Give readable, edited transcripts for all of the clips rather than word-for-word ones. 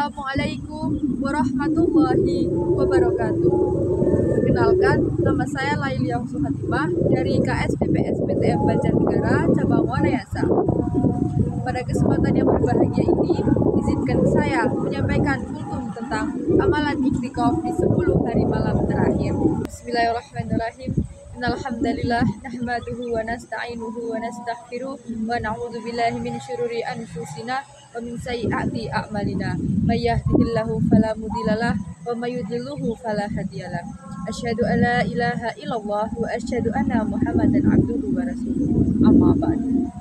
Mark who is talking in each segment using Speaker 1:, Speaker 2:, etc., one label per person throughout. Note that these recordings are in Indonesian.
Speaker 1: Assalamualaikum warahmatullahi wabarakatuh. Perkenalkan, nama saya Lailiang Suhatimah dari IKS PPS PTM Banjarnegara, Cabang Wanayasa. Pada kesempatan yang berbahagia ini, izinkan saya menyampaikan kultum tentang amalan iktikaf di 10 hari malam terakhir. Bismillahirrahmanirrahim. Innalhamdalillah nahmaduhu wa nasta'inuhu wa nastaghfiruh wa na'udzu billahi min syururi anfusina wa min sayyiati a'malina. May yahdihillahu fala mudhillalah wa may yudhlilhu fala hadiyalah. Asyhadu an la ilaha illallah wa asyhadu anna Muhammadan abduhu wa rasuluh. Amma ba'du.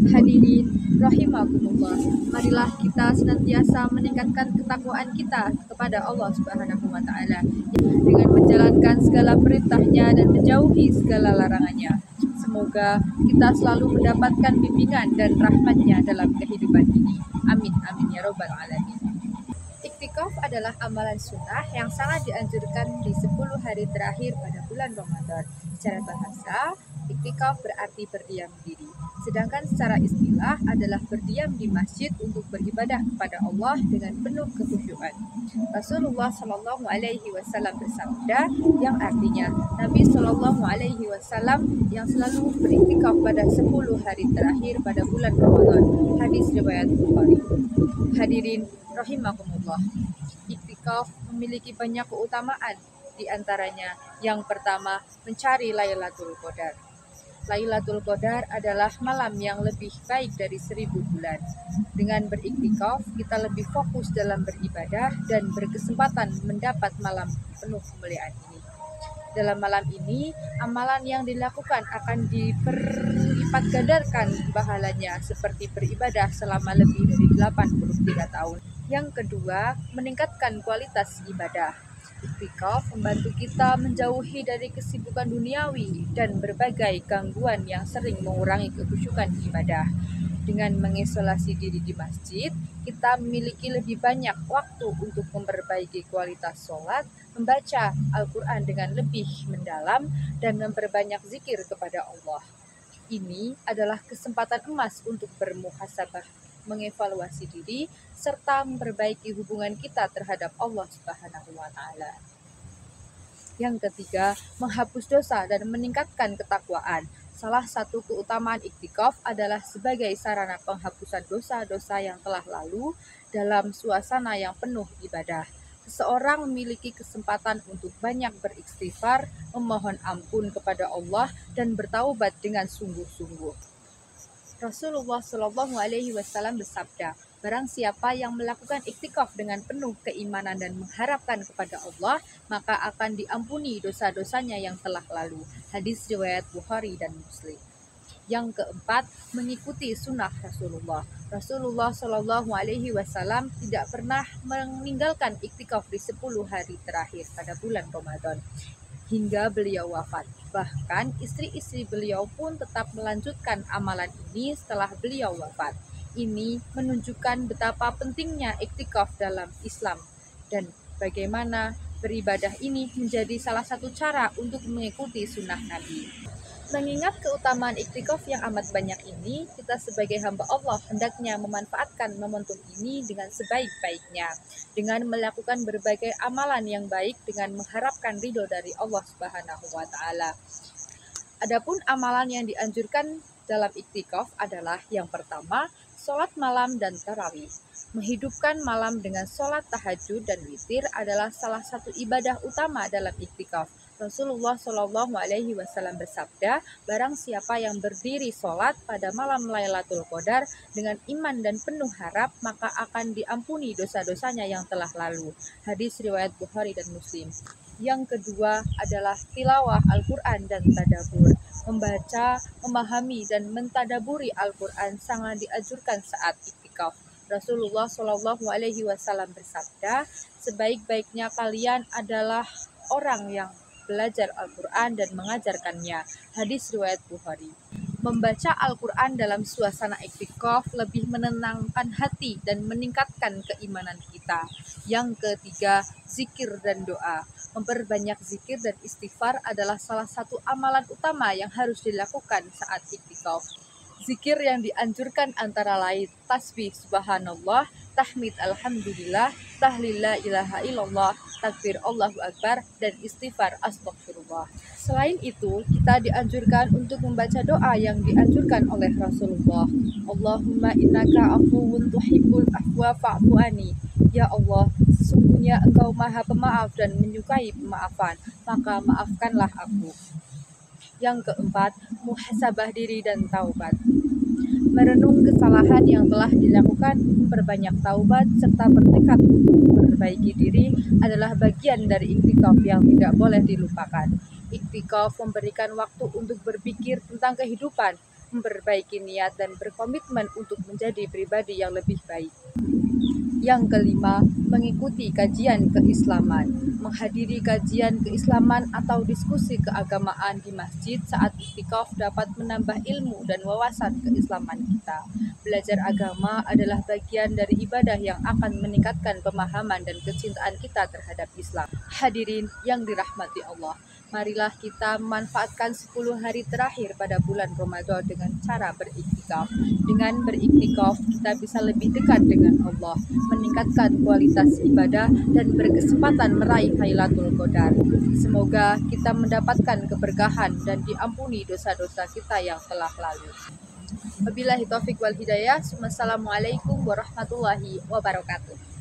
Speaker 1: Hadirin rahimakumullah, marilah kita senantiasa meningkatkan ketakwaan kita kepada Allah Subhanahu wa taala dengan menjalankan segala perintahnya dan menjauhi segala larangannya. Semoga kita selalu mendapatkan bimbingan dan rahmatnya dalam kehidupan ini. Amin amin ya robbal alamin. Iktikaf adalah amalan sunnah yang sangat dianjurkan di 10 hari terakhir pada bulan Ramadan. Secara bahasa, iktikaf berarti berdiam diri. Sedangkan secara istilah adalah berdiam di masjid untuk beribadah kepada Allah dengan penuh kekhusyukan. Rasulullah Shallallahu Alaihi Wasallam bersabda yang artinya Nabi Shallallahu Alaihi Wasallam yang selalu beriktikaf pada 10 hari terakhir pada bulan Ramadan. Hadis riwayat Bukhari. Hadirin rahimakumullah, iktikaf memiliki banyak keutamaan. Di antaranya yang pertama, mencari Lailatul Qadar. Lailatul Qadar adalah malam yang lebih baik dari 1000 bulan. Dengan beriktikaf, kita lebih fokus dalam beribadah dan berkesempatan mendapat malam penuh kemuliaan ini. Dalam malam ini, amalan yang dilakukan akan diperlipat gandakan pahalanya seperti beribadah selama lebih dari 83 tahun. Yang kedua, meningkatkan kualitas ibadah. Iktikaf membantu kita menjauhi dari kesibukan duniawi dan berbagai gangguan yang sering mengurangi kekhusyukan ibadah. Dengan mengisolasi diri di masjid, kita memiliki lebih banyak waktu untuk memperbaiki kualitas sholat, membaca Al-Quran dengan lebih mendalam, dan memperbanyak zikir kepada Allah. Ini adalah kesempatan emas untuk bermuhasabah, mengevaluasi diri, serta memperbaiki hubungan kita terhadap Allah Subhanahu wa taala. Yang ketiga, menghapus dosa dan meningkatkan ketakwaan. Salah satu keutamaan iktikaf adalah sebagai sarana penghapusan dosa-dosa yang telah lalu dalam suasana yang penuh ibadah. Seseorang memiliki kesempatan untuk banyak beristighfar, memohon ampun kepada Allah, dan bertaubat dengan sungguh-sungguh. Rasulullah Shallallahu Alaihi Wasallam bersabda, barang siapa yang melakukan iktikaf dengan penuh keimanan dan mengharapkan kepada Allah, maka akan diampuni dosa-dosanya yang telah lalu. Hadis riwayat Bukhari dan Muslim. Yang keempat, mengikuti sunnah Rasulullah. Rasulullah Shallallahu Alaihi Wasallam tidak pernah meninggalkan iktikaf di 10 hari terakhir pada bulan Ramadan hingga beliau wafat. Bahkan istri-istri beliau pun tetap melanjutkan amalan ini setelah beliau wafat. Ini menunjukkan betapa pentingnya iktikaf dalam Islam dan bagaimana beribadah ini menjadi salah satu cara untuk mengikuti sunnah Nabi. Mengingat keutamaan iktikaf yang amat banyak ini, kita sebagai hamba Allah hendaknya memanfaatkan momentum ini dengan sebaik-baiknya, dengan melakukan berbagai amalan yang baik dengan mengharapkan ridho dari Allah Subhanahu wa taala. Adapun amalan yang dianjurkan dalam iktikaf adalah yang pertama, sholat malam dan tarawih. Menghidupkan malam dengan sholat tahajud dan witir adalah salah satu ibadah utama dalam iktikaf. Rasulullah Shallallahu Alaihi Wasallam bersabda, barang siapa yang berdiri sholat pada malam Lailatul Qadar dengan iman dan penuh harap, maka akan diampuni dosa-dosanya yang telah lalu. Hadis riwayat Bukhari dan Muslim. Yang kedua adalah tilawah Al-Quran dan tadabur. Membaca, memahami, dan mentadaburi Al-Quran sangat dianjurkan saat iktikaf. Rasulullah Shallallahu Alaihi Wasallam bersabda, sebaik-baiknya kalian adalah orang yang belajar Al-Quran dan mengajarkannya. Hadis riwayat Bukhari. Membaca Al-Quran dalam suasana iktikaf lebih menenangkan hati dan meningkatkan keimanan kita. Yang ketiga, zikir dan doa. Memperbanyak zikir dan istighfar adalah salah satu amalan utama yang harus dilakukan saat iktikaf. Zikir yang dianjurkan antara lain tasbih subhanallah, tahmid alhamdulillah, tahlil la ilaha illallah, takbir Allahu akbar, dan istighfar astagfirullah. Selain itu, kita dianjurkan untuk membaca doa yang dianjurkan oleh Rasulullah. Allahumma innaka afuwun tuhibbul afwa fa'fu anni. Ya Allah, sesungguhnya Engkau Maha Pemaaf dan menyukai pemaafan, maka maafkanlah aku. Yang keempat, muhasabah diri dan taubat. Merenung kesalahan yang telah dilakukan, perbanyak taubat, serta bertekad untuk memperbaiki diri adalah bagian dari iktikaf yang tidak boleh dilupakan. Iktikaf memberikan waktu untuk berpikir tentang kehidupan, memperbaiki niat, dan berkomitmen untuk menjadi pribadi yang lebih baik. Yang kelima, mengikuti kajian keislaman. Menghadiri kajian keislaman atau diskusi keagamaan di masjid saat iktikaf dapat menambah ilmu dan wawasan keislaman kita. Belajar agama adalah bagian dari ibadah yang akan meningkatkan pemahaman dan kecintaan kita terhadap Islam. Hadirin yang dirahmati Allah, marilah kita memanfaatkan 10 hari terakhir pada bulan Ramadan dengan cara beriktikaf. Dengan beriktikaf, kita bisa lebih dekat dengan Allah, meningkatkan kualitas ibadah, dan berkesempatan meraih Lailatul Qadar. Semoga kita mendapatkan keberkahan dan diampuni dosa-dosa kita yang telah lalu. Wabillahi taufiq wal hidayah. Wassalamualaikum warahmatullahi wabarakatuh.